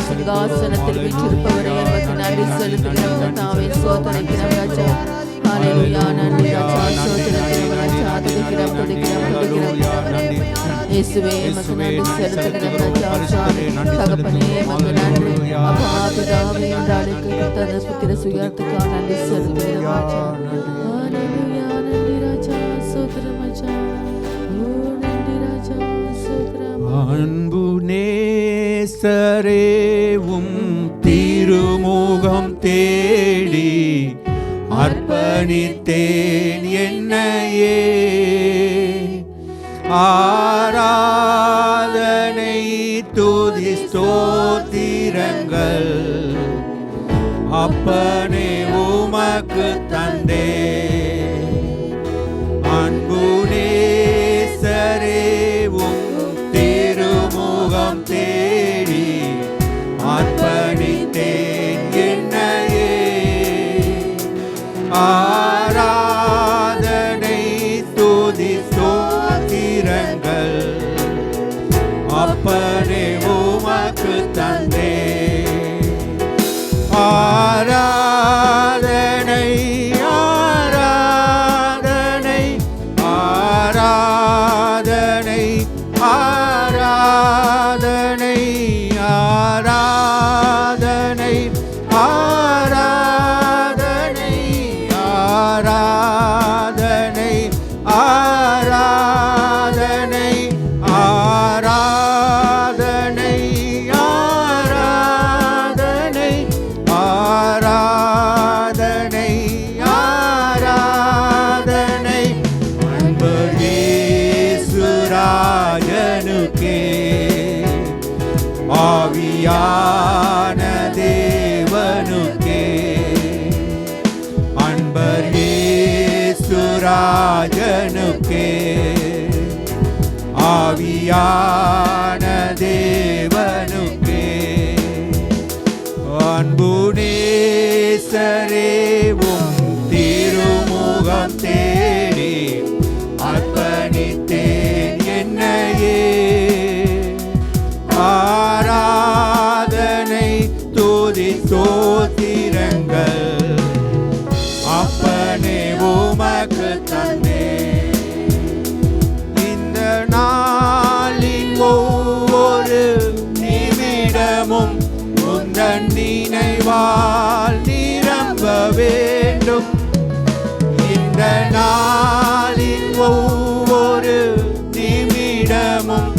சிங்காசனத்தில் வீற்றிருப்பவரே எமக்கு நன்றி செலுத்துகிறோம் கர்த்தாவே. சோதரிக்கிறோம் ராஜா. ஹல்லேலூயா. நன்றி ராஜா. சோதரிக்கிறோம் ராஜா. துதிக்கிறோம் துதிக்கிறோம் துதிக்கிறோம் இயேசுவே. எமக்கு நன்றி செலுத்துகிறோம் ராஜா. தகப்பனே எமக்கு நன்றி. அப்பா பிதாவே என்றாலுக்கு கர்த்தர் புத்திர சுயாத்துக்காக நன்றி செலுத்துகிறோம் ராஜா. ஹல்லேலூயா. நன்றி ராஜா. சோதரம் ராஜா. ஓ நன்றி ராஜா. சோதரம். அன்பு நேசரே உம் திருமுகம் தேடி அர்ப்பணித்தேன் என்னையே. ஆராதனை துதி ஸ்தோத்திரங்கள் அப்பனே உமக்கு தந்தே. அன்பு நேசரே உம் திருமுகம் தேடி அர்ப்பணித்தேன் என்னையே. ஆராதனை துதி ஸ்தோத்திரங்கள் அப்பனே உமக்கு தந்தே. ஆராதனை ஆராதனை ஆராதனை ஆராதனை ஆராதனை ஆராதனை ஆராதனை ஆராதனை ஆராதனை ஆராதனை ஆராதனை ஆராதனை அன்பு இயேசுராஜனுக்கே. ஆவியான தேவனுக்கே அன்பர் இயேசுராஜனுக்கே. ஆவியான தேவனுக்கே அன்பு நேசரே உம் திருமுகம் தேடி அர்ப்பணித்தேன் என்னையே. ஆராதனை துதி ஸ்தோத்திரங்கள் அப்பனே உமக்கு தந்தே. இந்த நாளின் ஒவ்வொரு நிமிடமும் உந்தன் நினைவால் நிரம்ப வேண்டும். இந்த நாளின் ஒவ்வொரு நிமிடமும்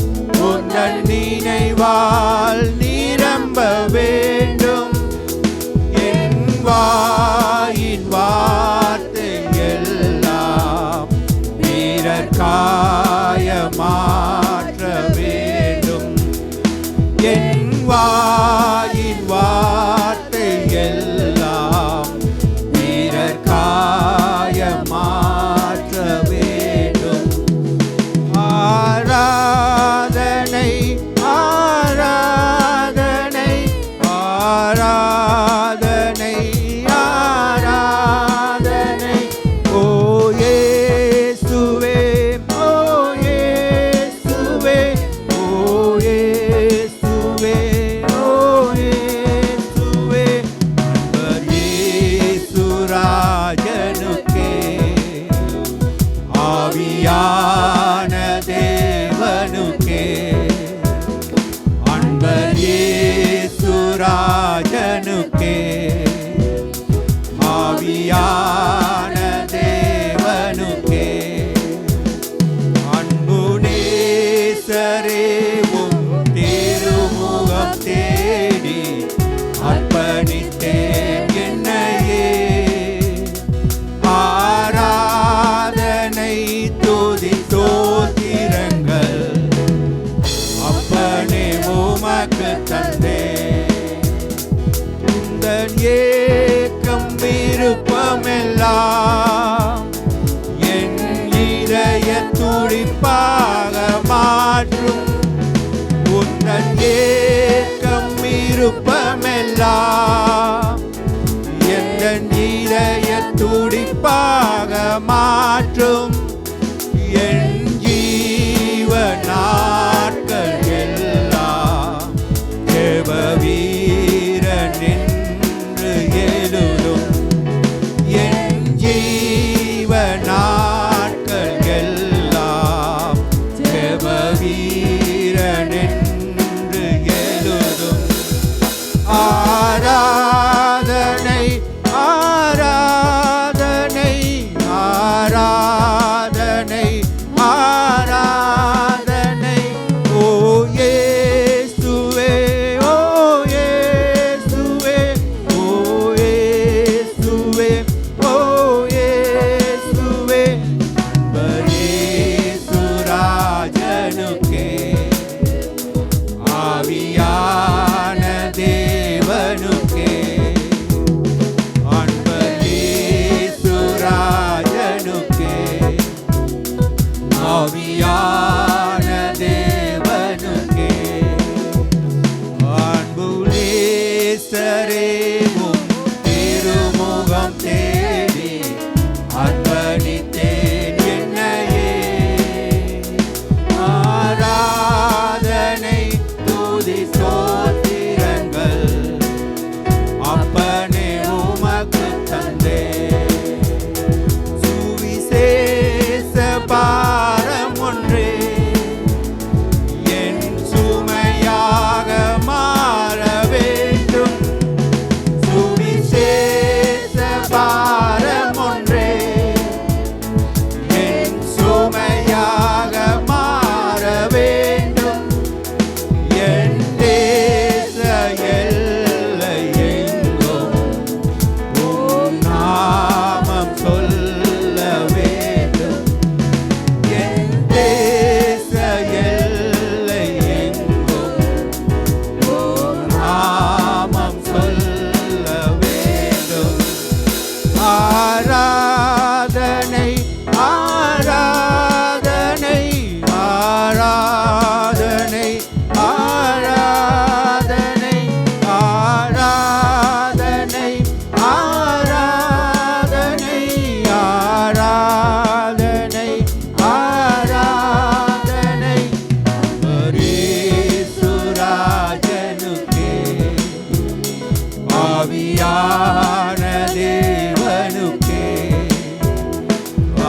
உந்தன் நினைவால் நிரம்ப வேண்டும். என் வாயின் வார்த்தை எல்லாம் வீரர்காய மாற்ற வேண்டும். என் வாயின் வார்த்தை எல்லாம் வீரர்காய மாற்ற வேண்டும். ஆராதனை ஆராதனை ஆராதனை ஆராதனை ஓ இயேசுவே ஓ இயேசுவே ஓ இயேசுவே ஓ இயேசுவே. அன்பர் இயேசுராஜனுக்கே ஆவியான தேவனுக்கே அன்பர் இயேசுராஜனுக்கே ஆவியான தேவனுக்கே. அன்பு நேசரே உம் திருமுகம் தேடி அர்ப்பணித்தேன் என்னையே. ஆராதனை துதி ஸ்தோத்திரங்கள் அப்பனே உமக்கு தந்தே. உந்தன் ஏக்கம் விருப்பமெல்லாம் என் இதய துடிப்பாக மாற்றும். உந்தன் ஏக்கம் விருப்பமெல்லாம் என் இதய துடிப்பாக மாற்றும். என் ஜீவ நாட்கள் எல்லாம் தேவ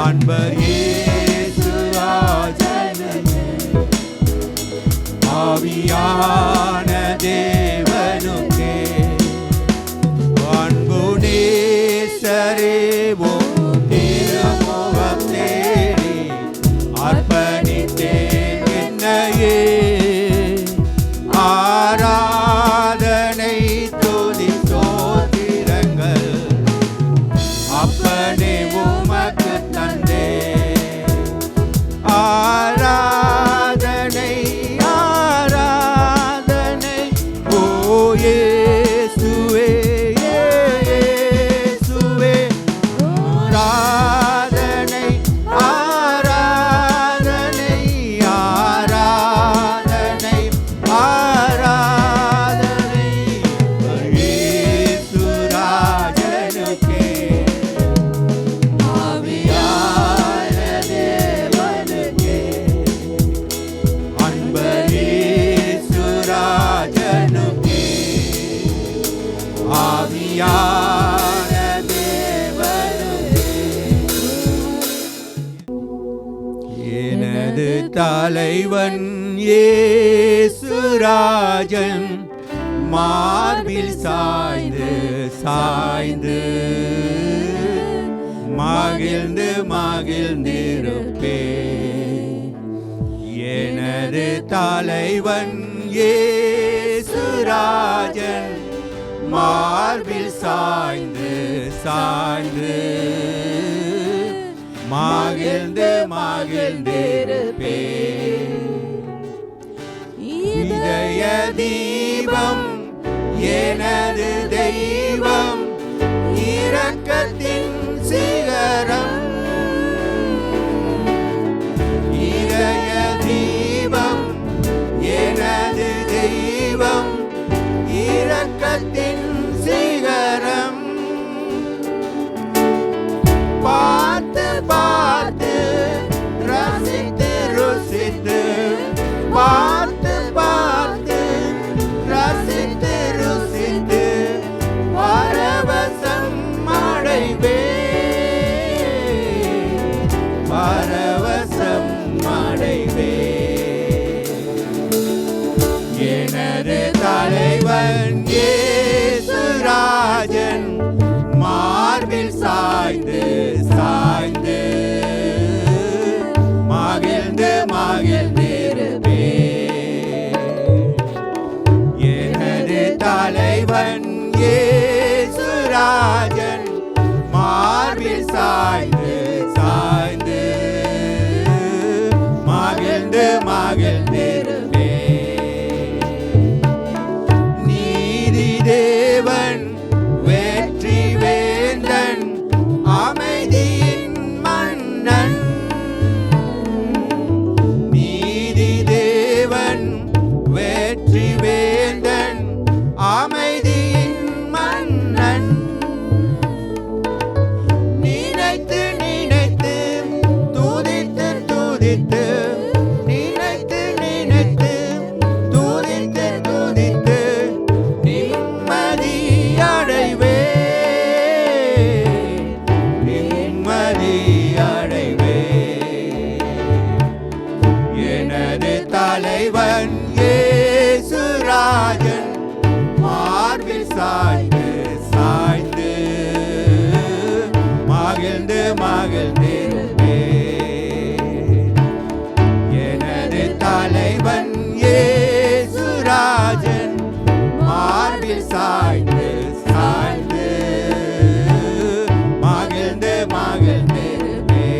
அன்பர் இயேசு ராஜனுக்கே ஆவியான தேவனுக்கே அன்பு நேசரேவும் திருமுகம் தேடி அர்ப்பணித்தேன் என்னையே ஆராதனை துதி ஸ்தோத்திரங்கள் அப்பனே உமக்கு தந்தே ஆராதனை ஆராதனை ஓ இயேசுவே இயேசுவே ஆராதனை ஆராதனை ஆராதனை ஆராதனை இயேசு ராஜனுக்கே ஆவியான தேவனுக்கே அன்பர் இயேசு ராஜனுக்கே ஆவியான தேவனுக்கே எனது தலைவன் இயேசு ராஜன் மார்பில் சாய்ந்து சாய்ந்து மகிழ்ந்து மகிழ்ந்திருப்பே எனது தலைவன் இயேசு ராஜன் மார்பில் சாய்ந்து சாய்ந்து மகிழ்ந்து மகிழ்ந்திருப்பே இதய தீபம் எனது தெய்வம் இரக்கத்தின் சிகரம் இதய தீபம் எனது தெய்வம் இரக்கத்தின் சிகரம் பார்த்து பார்த்து ரசித்து ருசித்து பார்த்து பார்த்து ரசித்து ருசித்து பரவசம் அடைவே பரவசம் அடைவே எனது தலைவன் இயேசு ராஜன் மார்பில் சாய்ந்து சாய்ந்து மகிழ்ந்து மகிழ்ந்திருப்பே எனது தலைவன் இயேசு ராஜன் மார்பில் சாய்ந்து சாய்ந்து மகிழ்ந்து மகிழ்ந்திருப்பே நீதி தேவன் வெற்றி வேந்தன் அமைதியின் மன்னன் நீதி தேவன் வெற்றி வேந்தன் அமைதியின் மன்னன் நினைத்து நினைத்து துதித்து துதித்து நினைத்து நினைத்து துதித்து துதித்து நிம்மதி அடைவே நிம்மதி அடைவே எனது தலைவன் இயேசு ராஜன் மார்பில் சாய்ந்து சாய்ந்து மகிழ்ந்து மகிழ்ந்திருப்பே எனது தலைவன் இயேசு ராஜன் மார்பில் சாய்ந்து சாய்ந்து மகிழ்ந்து மகிழ்ந்திருப்பே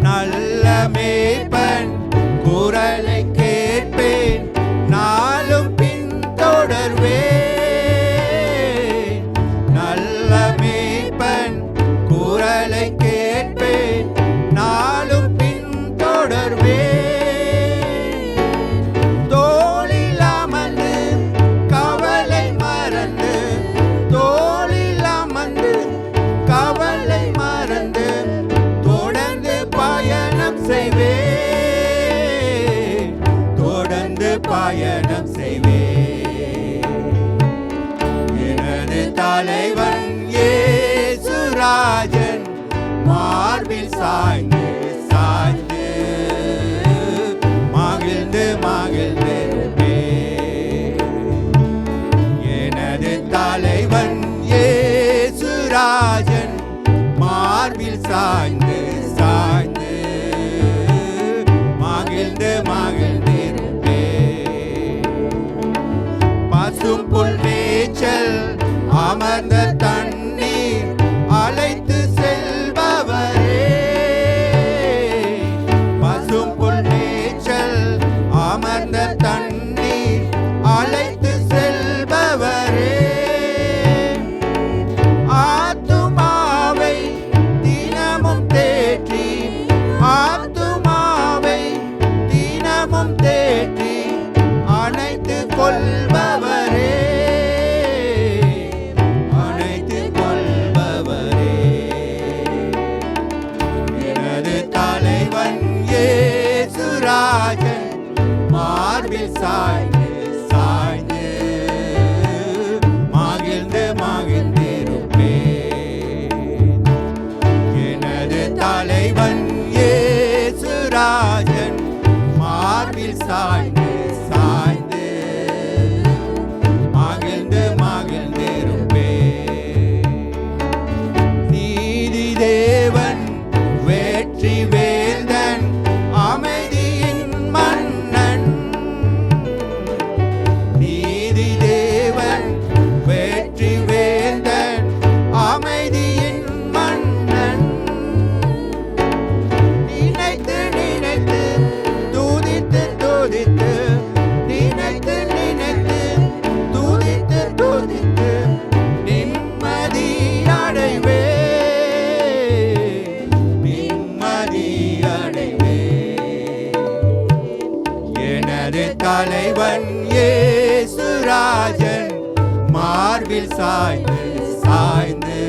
நல்ல மேய்ப்பன் குரலை கேட்பேன் நாளும் பின் தொடர்வேன் நல்ல மேய்ப்பன் குரலை மார்பில் சாய்ந்து சாய்ந்து மகிழ்ந்து மகிழ்ந்திருப்பே. பசும் புல் மேய்ச்சல் அமர்ந்த தண்ணீர் அழைத்து செல்பவரே. பசும் புல் மேய்ச்சல் அமர்ந்த தண்ணீர் அழைத்து செல்பவரே. ஆத்துமாவை தினமும் தேற்றி ஆத்துமாவை தினமும் தேற்றி அணைத்து கொள்பவரே. அணைத்து கொள்பவரே. எனது தலைவன் இயேசுராஜன் மார்பில் சாய்ந்து சாய்ந்து மகிழ்ந்து மகிழ்ந்திருப்பேன். எனது தலைவன் இயேசுராஜன் மார்பில் சாய்ந்து சாய்ந்து மகிழ்ந்து மகிழ்ந்திருப்பேன். நீதி தேவன் வெற்றி வேந்தன் அமைதியின் மன்னன். நீதி தேவன் வெற்றி வேந்தன் அமைதியின் மன்னன். நினைத்து நினைத்து துதித்து துதித்து நினைத்து நினைத்து துதித்து துதித்து நிம்மதி அடைவே. நிம்மதி அடைவே. எனது தலைவன் இயேசுராஜன் மார்பில் சாய்ந்து சாய்ந்து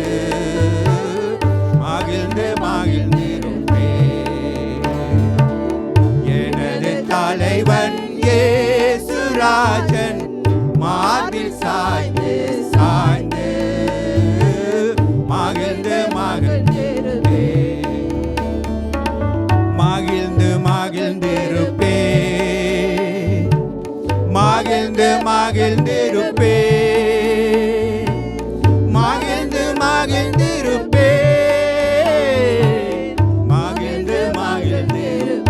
மகிழ்ந்து மகிழ்ந்திருப்பேன். எனது தலைவன் இயேசுராஜன் மார்பில் சாய்ந்து சாய்ந்து மகிழ்ந்து மகிழ்ந்திருப்பேன். மகிழ்ந்து மகிழ்ந்திருப்பேன். மகிழ்ந்து மகிழ்ந்திருப்பேன். மகிழ்ந்து மகிழ்ந்திருப்பேன். மகிழ்ந்து மகிழ்ந்திருப்பேன்.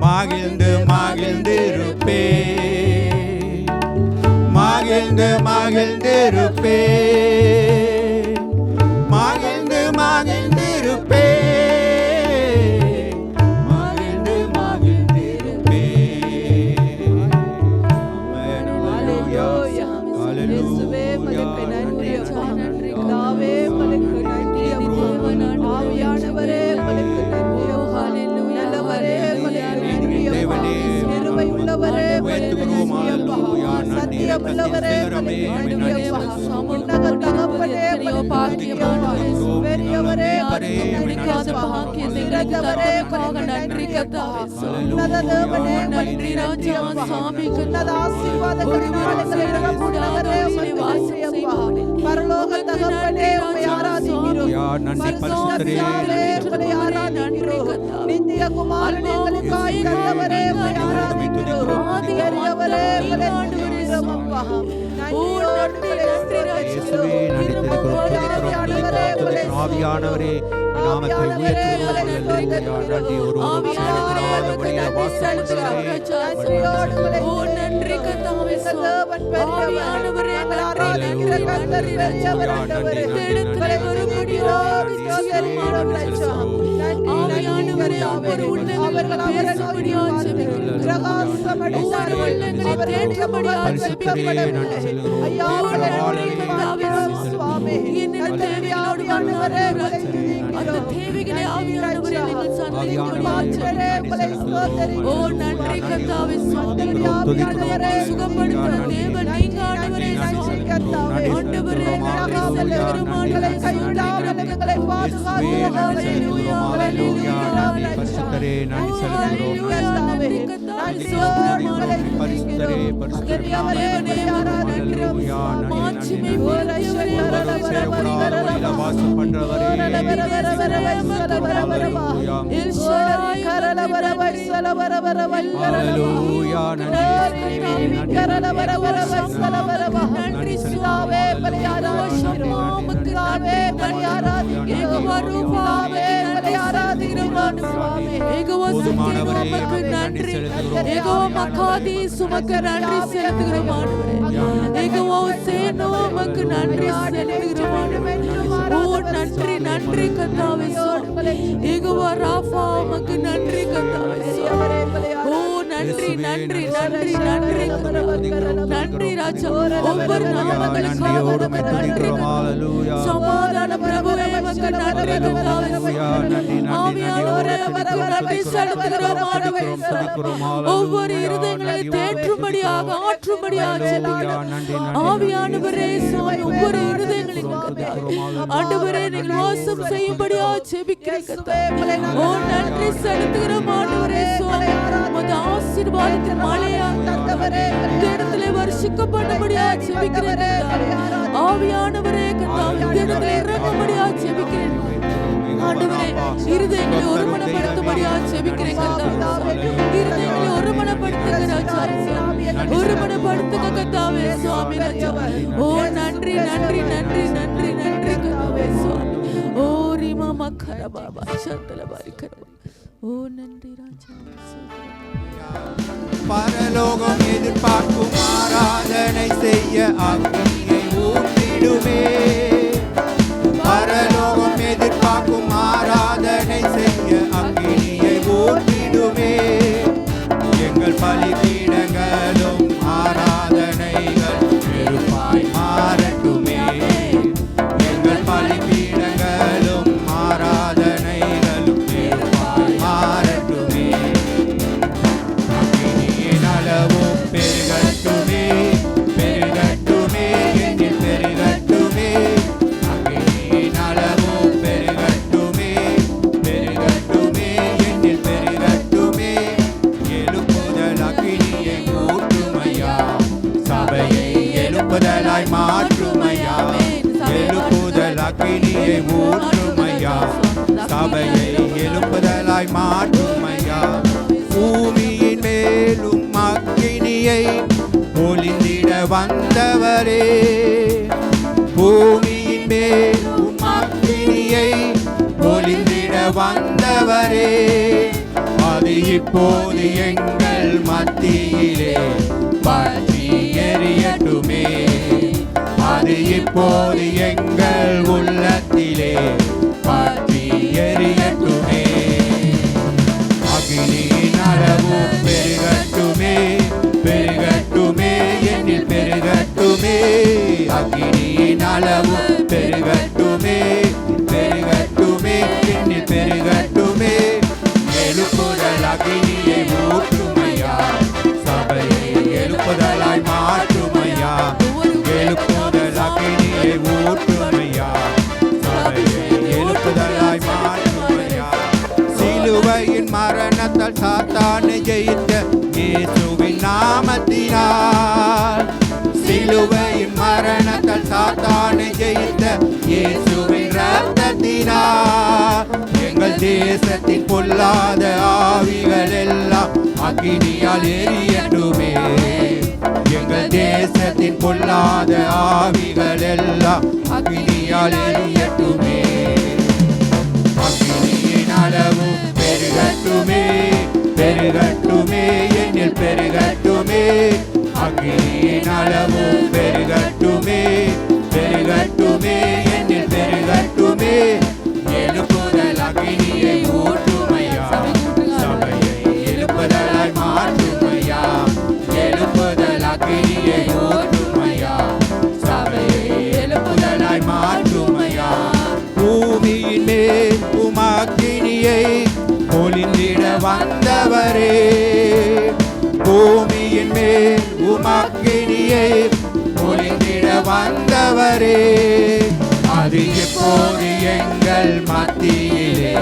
மகிழ்ந்து மகிழ்ந்திருப்பேன். மகிழ்ந்து மகிழ்ந்திருப்பேன். மகிழ்ந்து மகிழ்ந்திருப்பேன். மகிழ்ந்து மகிழ்ந்திருப்பேன். ஆமென். ஹல்லேலூயா. இயேசுவே உமக்கு நன்றி அப்பா. பிதாவே உமக்கு நன்றி அப்பா. ஆவியானவரே உமக்கு நன்றி அப்பா. நல்லவரே உமக்கு நன்றி அப்பா. கிருபை உள்ளவரே உமக்கு நன்றி அப்பா. சத்தியம் உள்ளவரே உமக்கு நன்றி அப்பா. உன்னத தகப்பனே உமக்கு நன்றி அப்பா. பெரியவரே உமக்கு நன்றி அப்பா. உன்னதவரே உமக்கு நன்றி அப்பா. உன்னத தேவனே நன்றி நன்றி அப்பா. உன்னத ஆசீர்வாதங்களினால் எங்களை நிரப்புகிறவரே உமக்கு நன்றி அப்பா. பரலோக தகப்பனே உம்மை ஆராதிக்கிறோம். பரிசுத்தரே உம்மை ஆராதிக்கிறோம். நித்திய குமாரனே எங்களுக்காய் தந்தவரே உம்மை ஆராதிக்கிறோம். பெரியவரே உம்மை துதிக்கிறோம் அப்பா. ஆவியானவரே நாமத்தை உயர்த்துகிறோம். நன்றி. ஒரு நன்றி கர்த்தாவே. ஆவியானவரே ஆராதிக்கிற கர்த்தர் பெரியவர். ஆவியானவரே அவர் உள்ளங்களை பேசும்படியாக ஜெபிக்கிறோம். பிரகாசமடைந்தார் உள்ளங்களை தேற்றபடியாக ஜெபிக்கப்படும். ஐயா கர்த்தாவே சுவாமி இந்த தேவையானவரே அந்த தேவைகளை ஆவியானவரே நீங்கள் சந்திக்கிறீர்களே. ஓ நன்றி கர்த்தாவே. ஆவியானவரே சுகப்படுத்த தேவன் நீங்க ஆண்டவரே. நன்றி கர்த்தாவே. ஆண்டவரே நாங்கள் பெருமாள்களை கைவிடாமல் எங்களை பாதுகாக்கிறீர்கள். ஹல்லேலூயா. ஹல்லேலூயா. பரிசுத்தரே நன்றி செலுத்துகிறோம். பரிசுத்தரே பரிசுத்தரே ஹல்லேலூயா. நன்றி வாசம் பண்றவரே ஹல்லேலூயா. நன்றி நன்றி நன்றி ஏகோவா ரூபா உமக்கு ஆராதிக்கிறோம் சுவாமி ஏகோவா சிக்கேனோ உமக்கு நன்றி ஏகோவா மகாதி சுமக்கு நன்றி செலுத்துகிறோம் ஆண்டவரே ஏகோவா சேனோ உமக்கு நன்றி செலுத்துகிறோம் ஆண்டவரே ஓ நன்றி நன்றி கர்த்தாவே ஏகோவா ராஃபா உமக்கு நன்றி கர்த்தாவே ஓ நன்றி நன்றி நன்றி நன்றி நன்றி ராஜா ஒவ்வொரு நாமங்களுக்காக உமக்கு நன்றி சமாதான பிரபுவே உமக்கு நன்றி கர்த்தாவே ஆவியானவரே உமக்கு நன்றி செலுத்துகிறோம் ஆண்டவரே ஒவ்வொரு இருதயங்களை தேற்றும்படியாக ஆற்றும்படியாக ஜெபிக்கிறோம் ஆவியானவரே சாமி ஒவ்வொரு இருதயங்களையும் ஆண்டவரே நீங்கள் வாசம் செய்யும்படியாக ஜெபிக்கிறேன் ஓ நன்றி செலுத்துகிறோம் ஆண்டவரே சுவாமி உமது ஆசீர்வாதத்தின் மழையா தந்தவரே இந்த இடத்திலே வருஷிக்கப்படும்படியாக ஜெபிக்கிறேன் ஆவியானவரே கர்த்தாவே இந்த இடத்திலே இறங்கும்படியாக ஜெபிக்கிறேன் ஆண்டவரே இருதயங்களை ஒருமனப்படுத்தும்படியாக ஜெபிக்கிறேன் கர்த்தாவே இருதயங்களை ஒருமனப்படுத்துங்க ராஜா ஒருமனப்படுத்துங்க கர்த்தாவே சுவாமி ராஜா ஓ நன்றி நன்றி நன்றி நன்றி நன்றி கர்த்தாவே சுவாமி ஓ ரிமா மக்கர பாபா சந்தல பாரிக்கர ஓ நன்றி ராஜா பரலோகம் எதிர்பார்க்கும் ஆராதனை செய்ய அக்னியை ஊற்றிடுமே பரலோகம் எதிர்பார்க்கும் ஆராதனை செய்ய அக்னியை ஊற்றிடுமே எங்கள் பலிபீடங்களும் ஆராதனைகள் நெருப்பாய் மாறட்டுமே எங்கள் பலிபீடங்களும் ஆராதனைகளும் நெருப்பாய் மாறட்டுமே அக்னியின் அளவும் பெருகட்டுமே பெருகட்டுமே என்னில் பெருகட்டுமே அக்னியின் அளவும் பெருகட்டுமே பெருகட்டுமே என்னில் பெருகட்டுமே எழுப்புதல் அக்னியை ஊற்றுமையா சபையை எழுப்புதலாய் மாற்றுமையா எழுப்புதல் அக்னியை ஊற்றுமையா சபையை எழுப்புதலாய் மாற்றுமையா பூமியின் மேலும் அக்கினியை ஒளிந்திட வந்தவரே பூமியின் மேலும் அக்கினியை ஒளிந்திட வந்தவரே அது இப்போது எங்கள் மத்தியிலே பற்றி எரியட்டுமே அது இப்போது எங்கள் உள்ளத்திலே பற்றி எரியட்டுமே அக்னியின் அளவு பெருகட்டுமே பெருகட்டுமே என்னில் பெருகட்டுமே அக்னியின் அளவு பெருகட்டுமே பெருகட்டுமே என்னில் பெருகட்டுமே எழுப்புதல் அக்னியை ஊற்றுமையா சபையை எழுப்புதலாய் மாற்றுமையா எழுப்புதல் அக்னியை ஊற்றுமையா சபையை எழுப்புதலாய் மாற்றுமையா சிலுவையின் மரணத்தால் சாத்தானை ஜெயித்த இயேசுவின் நாமத்தினால் சிலுவையின் மரணத்தால் சாத்தானை ஜெயித்த இயேசுவின் இரத்தத்தினால் எங்கள் தேசத்தின் பொல்லாத ஆவிகள் எல்லாம் அக்கினியால் எரியட்டுமே எங்கள் தேசத்தின் பொல்லாத ஆவிகள் எல்லாம் அக்கினியால் எரியட்டுமே அக்கினியின் அளவு பெருகட்டுமே பெருகட்டுமே என்னில் பெருகட்டுமே அக்கினியின் அளவு பெருகட்டுமே பெருகட்டுமே என்னில் பெருகட்டுமே எழுப்புதல் அக்கினியை ஊற்றுமையா சபையை எழுப்புதலாய் மாற்றுமையா எழுப்புதல் அக்கினியை ஊற்றுமையா சபையை எழுப்புதலாய் மாற்றுமையா பூமியின் மேல் உமக்கினியை ஒளிந்திட வந்தவரே பூமியின் மேல் உமக்கினியை ஒளிந்திட வந்தவரே அது எப்போது எங்கள் மத்தியிலே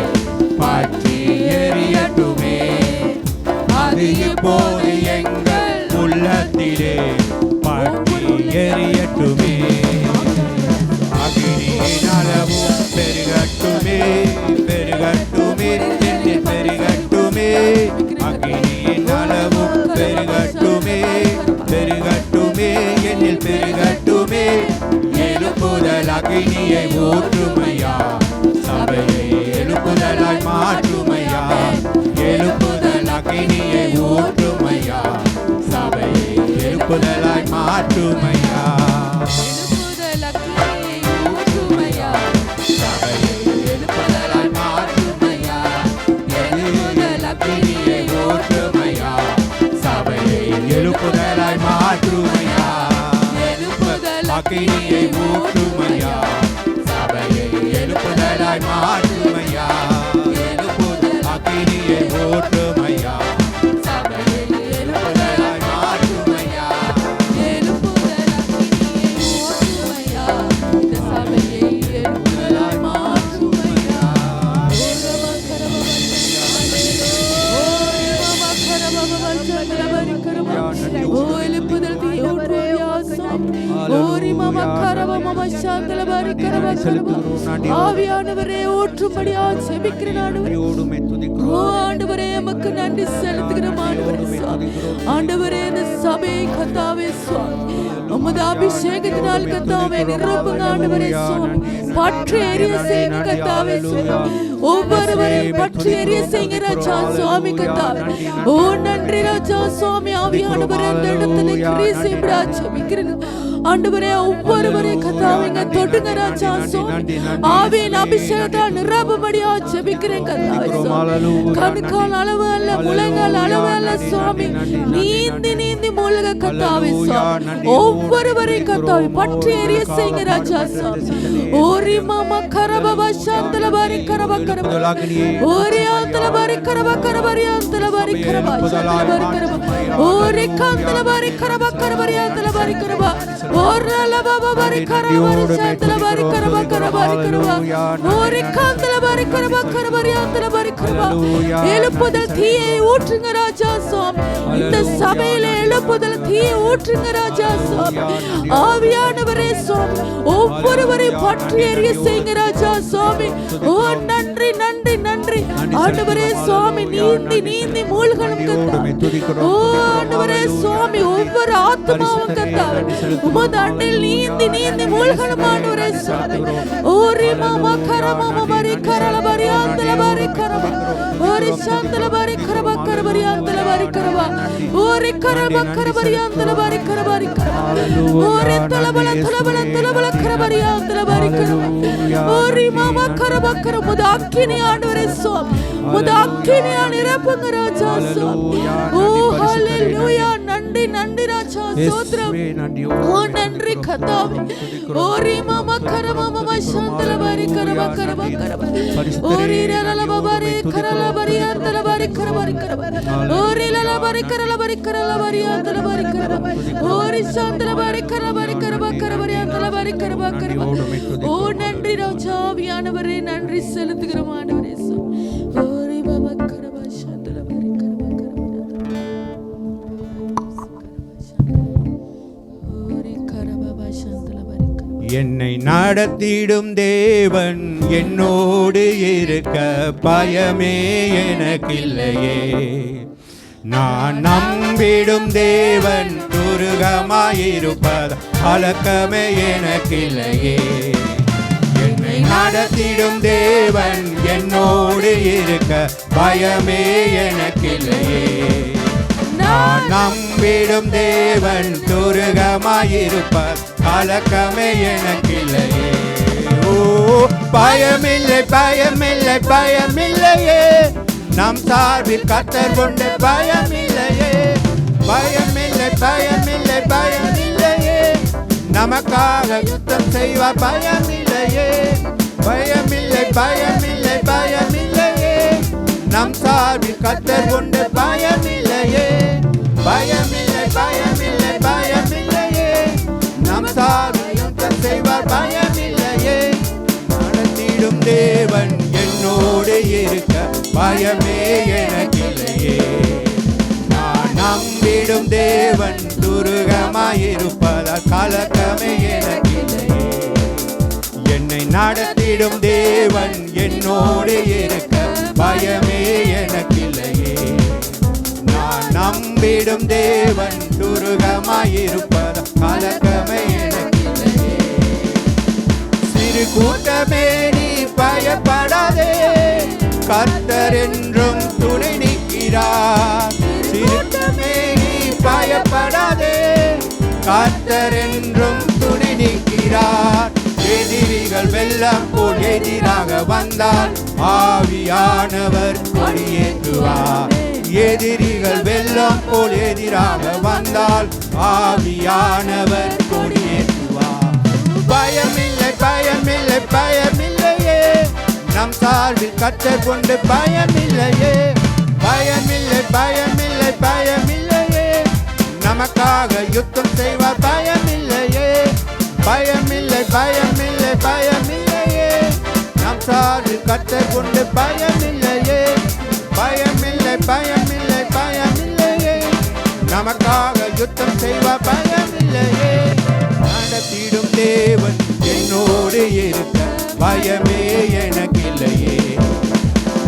பற்றி எரியட்டுமே அது எப்போது எங்கள் உள்ளத்திலே பற்றி எரியட்டுமே அக்னியின் அளவும் பெருகட்டுமே பெருகட்டுமே என்னில் பெருகட்டுமே அக்னியின் அளவும் பெருகட்டுமே பெருகட்டுமே என்னில் பெருகட்டுமே எழுப்புதல் அக்னியை ஊற்றுமையா சபையை எழுப்புதலாய் மாற்றுமையா எழுப்புதல் அக்கினியை ஊற்றுமையா சபையை எழுப்புதலாய் மாற்றுமையா எழுப்புதல் அக்கினியை ஊற்றுமையா சபையை எழுப்புதலாய் மாற்றுமையா எழுப்புதல் அக்கினியை ஊற்றுமையா சபையை எழுப்புதலாய் மாற்றுமையா எழுப்புதல் அக்கினியை ஊற்றுமையா சபையை எழுப்புதலாய் மாற்றுமையா எழுப்புதல் அக்கினியை ஊற்றுமையா சபையை எழுப்புதலாய் மாற்றுமையா எழுப்புதல் அக்கினியை ஊற்றுமையா இந்த சபையை எழுப்புதலாய் மாற்றுமையா ஓ எழுப்புதல் தீ ஊற்றுமையா ஓரி மாமா கரவ மாமா சாந்தல பாரி கரவ ஆவியானவரே ஊற்றும்படியா செபிக்கிறேன் ஆண்டவரே ஓ ஆண்டவரே எமக்கு நன்றி செலுத்துகிறோம் ஆண்டவரே ஆண்டவரே இந்த சபையை கர்த்தாவே சுவாமி உமது அபிஷேகத்தினால் கர்த்தாவே நிரப்புங்க ஆண்டவரே சுவாமி பற்றி எரிய செய்யுங்க கர்த்தாவே சுவாமி ஒவ்வொருவரையும் பற்றி எரிய செய்யுங்க ராஜா சுவாமி கர்த்தாவே ஓ நன்றி ராஜா சுவாமி ஆவியானவரே இந்த இடத்துல கிரீசிம்படா செபிக்கிறேன் ஆண்டவரே ஒவ்வொருவரையும் கர்த்தாவே தொடுங்க ராஜா சுவாமி ஆவியின் அபிஷேகத்தால் நிரப்பும்படியா செபிக்கிறேன் கர்த்தாவே சுவாமி கண்கால் அளவு அல்ல முழங்கால் அளவு அல்ல சுவாமி நீந்தி நீந்தி மூழ்க கர்த்தாவே சுவாமி ஒவ்வொருவரையும் கர்த்தாவே பற்றி எரிய செய்யுங்க ராஜா சுவாமி ஓரி மாமா கரபா சாந்தல பாரி கரபா கரபா ஓரி ஆந்தல பாரி கரபா கரபா ஆந்தல பாரி கரபா சாந்தல பாரி கரபா ஓரி காந்தல பாரி கரபா கரபா ஆந்தல பாரி கரபா ஓரல பாபா பாரி கரபா சாந்தல பாரி கரபா கரபா கரபா ஓரி காந்தல பாரி கரபா கரபா ஆந்தல பாரி கரபா எழுப்புதல் தீயை ஊற்றுங்க ராஜா சுவாமி இந்த சபையில எழுப்புதல் தீயை ஊற்றுங்க ராஜா சுவாமி ஆவியானவரே சுவாமி ஒவ்வொருவரையும் பற்றி எரிய செய்யுங்க ராஜா சுவாமி ஓ நன்றி நன்றி நன்றி ஆண்டவரே சுவாமி நீந்தி நீந்தி மூழ்கணும் கர்த்தாவே ஓ ஆண்டவரே சுவாமி ஒவ்வொரு ஆத்மாவும் கர்த்தாவே உமது அண்டையில் நீந்தி நீந்தி மூழ்கணும் ஆண்டவரே சுவாமி ஓரி மாமா கரமா மாரி கரல பாரி ஆந்தல பாரி கரபா ஓரி சாந்தல பாரி கரபா கரபரி ஆந்தல பாரி கரபா ஓரி கரபா கரபரி ஆந்தல பாரி கரபாரி கரபா ஓரி தலபல தலபல தலபல கரபரி ஆந்தல பாரி கரபா ஓரி மாமா கரபா கர முத அக்கினி ஆண்டவரே சுவாமி முத அக்கினி நிரப்புங்க ராஜா சுவாமி ஓ ஹalleluya நன்றி நன்றி ராஜா ஸ்தோத்திரம் ஓ நன்றி கர்த்தாவே ஓரி மாமா கரமா மாமா சாந்தல பாரி கரபா கரபா கரபா ஓரி ரல பாரி கரல பாரி ஆந்தல பாரி கரபாரி கரபா ஓரி லல பாரி கரல பாரி ஆந்தல பாரி கரபா ஓரி சாந்தல பாரி கரபாரி கரபா கரபாரி ஆந்தல பாரி கரபா கரபா ஓ நன்றி ராஜா ஆவியானவரே நன்றி செலுத்துகிறோம் ஆண்டவரே ஓரி பாபா கரபா சாந்தல பாரி கரபா கரபா ஓரி கரபா சாந்தல பாரி என்னை நடத்திடும் தேவன் என்னோடு இருக்க பயமே எனக்கில்லையே நான் நம்பிடும் தேவன் துருகமாயிருப்பது கலக்கமே எனக்கில்லையே என்னை நடத்திடும் தேவன் என்னோடு இருக்க பயமே எனக்கில்லையே நான் நம்பிடும் தேவன் துருகமாயிருப்பது கலக்கமே எனக்கில்லையே ஓ பயமில்லை பயமில்லை பயமில்லையே நம் சார்பில் கர்த்தர் கொண்டு பயமில்லையே பயமில்லை பயமில்லை பயமில்லையே நமக்காக யுத்தம் செய்வார் பயமில்லையே பயமில்லை பயமில்லை பயமில்லையே நம் சார்பில் கர்த்தர் கொண்டு பயமில்லையே பயமில்லை பயமில்லை பயமில்லையே நம் சார்பில் யுத்தம் செய்வார் பயமில்லையே நடத்திடும் தேவன் என்னோடு இருக்க பயமே எனக்கில்லையே நான் நம்பிடும் தேவன் துருகமாயிருப்பதால் கலக்கமே எனக்கில்லையே என்னை நடத்திடும் தேவன் என்னோடு இருக்க பயமே எனக்கில்லையே நான் நம்பிடும் தேவன் துருகமாயிருப்பதால் கலக்கமே எனக்கில்லையே சிறு கூட்டமே நீ பயப்படாதே, கர்த்தர் என்றும் துணை நிற்கிறார். சிறு கூட்டமே நீ பயப்படாதே, கர்த்தர் என்றும் துணை நிற்கிறார். எதிரிகள் வெள்ளம் போல் எதிராக வந்தால் ஆவியானவர் கொடியேற்றுவார். எதிரிகள் வெள்ளம் போல் எதிராக வந்தால் ஆவியானவர் கொடியேற்றுவார். பயமில்லை பயமில்லை பயமில்லையே, நம் சார்பில் கர்த்தர் கொண்டு பயமில்லையே. பயமில்லை பயமில்லை பயமில்லையே, நமக்காக யுத்தம் செய்வார் பயமில்லையே. பயமில்லை பயமில்லை பயமில்லையே, நம் சார்பில் கர்த்தர் கொண்டு பயமில்லையே. பயமில்லை பயமில்லை பயமில்லையே, நமக்காக யுத்தம் செய்வார் பயமில்லையே. நடத்திடும் தேவன் என்னோடு இருக்க பயமே எனக்கில்லையே.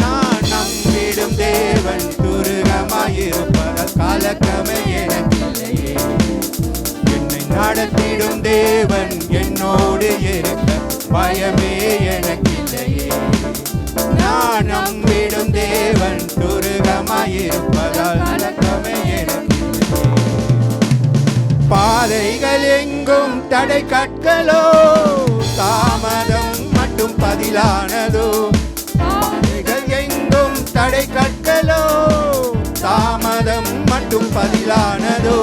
நான் நம்பிடும் தேவன் துருகமாயிருப்பதால் கலக்கமே எனக்கில்லையே. என்னை நடத்திடும் தேவன் என்னோடு இருக்க பயமே எனக்கில்லையே. நான் நம்பிடும் தேவன் துருகமாயிருப்பதால் கலக்கமே எனக்கில்லையே. பாதைகள் எங்கும் தடை கற்களோ, தாமதம் மட்டும் பதிலானதோ. பாதைகள் எங்கும் தடை கற்களோ, தாமதம் மட்டும் பதிலானதோ.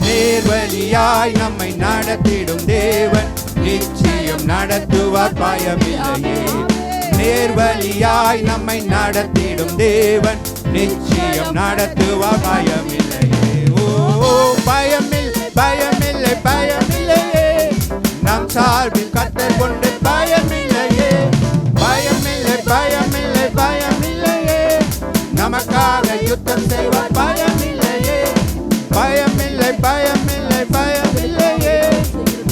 நேர்வழியாய் நம்மை நடத்திடும் தேவன் நிச்சயம் நடத்துவார் பயமில்லையே. நேர்வழியாய் நம்மை நடத்திடும் தேவன் நிச்சயம் நடத்துவார் பயமில்லையே. ஓ பயமில்லை பயமில்லை பயமில்லையே, நம் சார்பில் கர்த்தர் கொண்டு பயமில்லையே. பயமில்லை பயமில்லை பயமில்லையே, நமக்காக யுத்தம் செய்வார் பயமில்லையே. பயமில்லை பயமில்லை பயமில்லையே,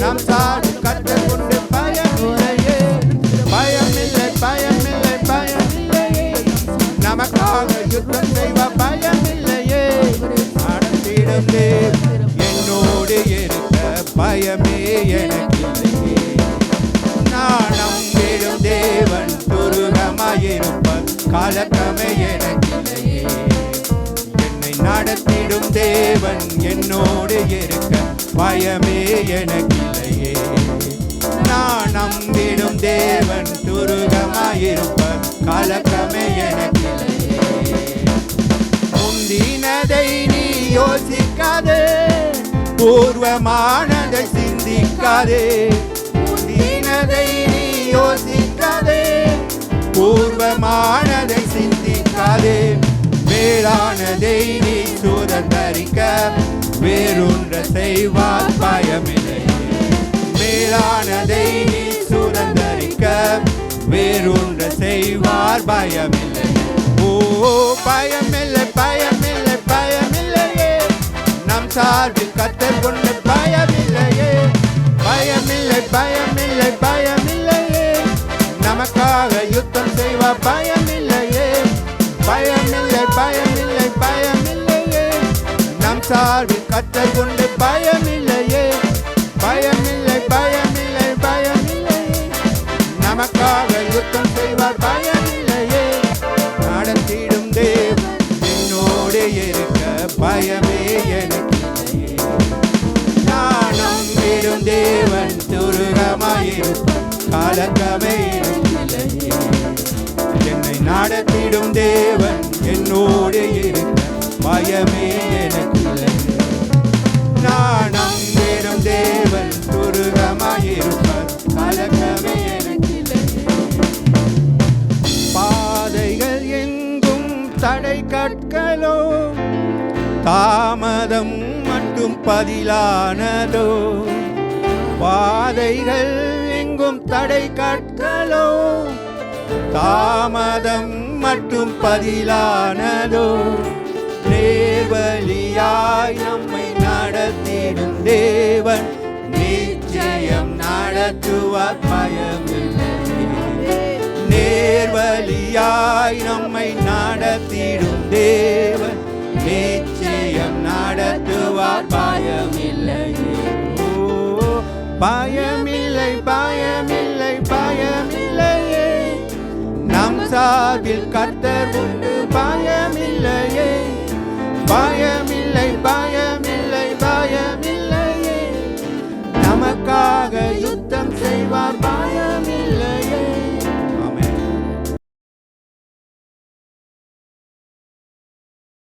நம் சார்பில் கர்த்தர் கொண்டு பயமில்லையே. பயமில்லை பயமில்லை பயமில்லையே, நமக்காக யுத்தம் செய்வார் பயமில்லையே. நடத்திடும் தேவன் என்னோடு இருக்க பயமே எனக்கில்லையே. நான் நம்பிடும் தேவன் துருகமாயிருப்பார் கலக்கமே எனக்கில்லையே. என்னை நடத்திடும் தேவன் என்னோடு இருக்க பயமே எனக்கில்லையே. நான் நம்பிடும் தேவன் துருகமாயிருப்பார் கலக்கமே எனக்கில்லையே. முந்தினதை நீ யோசிக்காதே, பூர்வமானதை சிந்திக்காதே. முந்தினதை நீ யோசிக்காதே, பூர்வமானதை சிந்திக்காதே. மேலானதை நீ சுதந்தரிக்க வேறொன்ற செய்வார் பயமில்லையே. மேலானதை நீ சுதந்தரிக்க வேறொன்ற செய்வார் பயமில்லை. ஓ பயமில்லை பயமில்லை பயமில்லையே, நம் சார்பில் கர்த்தர் கொண்டு பயமில்லையே. பயமில்லை பயமில்லை பயமில்லையே, நமக்காக யுத்தம் செய்வார் பயமில்லையே. பயமில்லை பயமில்லை பயமில்லையே, நம் சார்பில் கர்த்தர் கொண்டு பயமில்லையே. பயமில்லை பயமில்லை பயமில்லையே, நமக்காக யுத்தம் செய்வார் பயமில்லையே. நடத்திடும் தேவன் என்னோடு இருக்க பயமே எனக்கில்லையே. நான் நம்பிடும் தேவன் துருகமாயிருப்பார் கலக்கமே எனக்கில்லையே. என்னை நடத்திடும் தேவன் என்னோடு இருக்க பயமே எனக்கில்லையே. நான் நம்பிடும் தேவன் துருகமாயிருப்பார் கலக்கமே எனக்கில்லையே. பாதைகள் எங்கும் தடை கற்களோ, தாமதம் மட்டும் பதிலானதோ. பாதைகள் எங்கும் தடை கற்களோ, தாமதம் மட்டும் பதிலானதோ. நேர்வழியாய் நம்மை நடத்திடும் தேவன் நிச்சயம் நடத்துவார் பயமில்லையே. நேர்வழியாய் நம்மை நடத்திடும் தேவன் நிச்சயம் நடத்துவார் பயமில்லையே. ஓ பயமில்லை பயமில்லை மாறாதில் கர்த்தர்